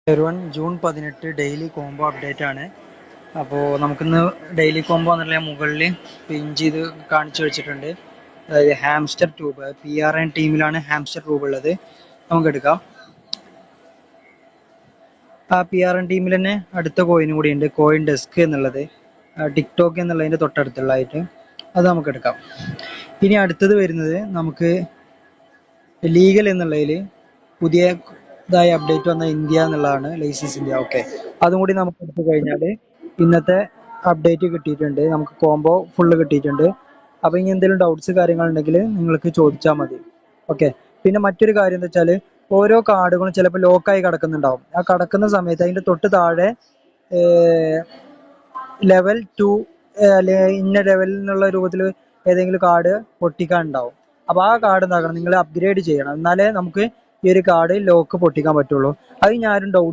Everyone, June 18 daily combo update ആണ്. അപ്പോൾ നമുക്കിന്ന് ഡെയിലി കോംബോ എന്നുള്ള മുകളിൽ പിൻ ചെയ്ത് കാണിച്ചു വെച്ചിട്ടുണ്ട്. അതായത് ഹാംസ്റ്റർ ട്യൂബ് PRN ടീമിലാണ് ഹാംസ്റ്റർ ട്യൂബ് ഉള്ളത്. നമുക്ക് എടുക്കാം. ആ PRN ടീമിൽ തന്നെ അടുത്ത കോയിനും കൂടി ഉണ്ട്, കോയിൻ ഡെസ്ക് എന്നുള്ളത്, ടിക്ടോക്ക് എന്നുള്ളതിൻ്റെ തൊട്ടടുത്തുള്ളതായിട്ട്. അത് നമുക്ക് എടുക്കാം. ഇനി അടുത്തത് വരുന്നത് നമുക്ക് ലീഗൽ എന്നുള്ളതിൽ പുതിയ ഇതായി അപ്ഡേറ്റ് വന്ന ഇന്ത്യ എന്നുള്ളതാണ്, ലൈസീസ് ഇന്ത്യ. ഓക്കെ, അതും കൂടി നമുക്ക് എടുത്തു കഴിഞ്ഞാൽ ഇന്നത്തെ അപ്ഡേറ്റ് കിട്ടിയിട്ടുണ്ട്. നമുക്ക് കോംബോ ഫുള്ള് കിട്ടിയിട്ടുണ്ട്. അപ്പോൾ ഇനി എന്തെങ്കിലും ഡൗട്ട്സ് കാര്യങ്ങളുണ്ടെങ്കിൽ നിങ്ങൾക്ക് ചോദിച്ചാൽ മതി. ഓക്കെ, പിന്നെ മറ്റൊരു കാര്യം എന്താ വെച്ചാൽ ഓരോ കാർഡുകളും ചിലപ്പോൾ ലോക്കായി കിടക്കുന്നുണ്ടാവും. ആ കിടക്കുന്ന സമയത്ത് അതിൻ്റെ തൊട്ട് താഴെ ലെവൽ 2 അല്ലെ ഇന്ന ലെവലിൽ നിന്നുള്ള രൂപത്തിൽ ഏതെങ്കിലും കാർഡ് പൊട്ടിക്കാൻ ഉണ്ടാവും. അപ്പോൾ ആ കാർഡ് എന്താക്കണം, നിങ്ങൾ അപ്ഗ്രേഡ് ചെയ്യണം. എന്നാലേ നമുക്ക് ഈ ഒരു കാർഡ് ലോക്ക് പൊട്ടിക്കാൻ പറ്റുള്ളൂ. അത് ഞാനും ഡൗട്ട്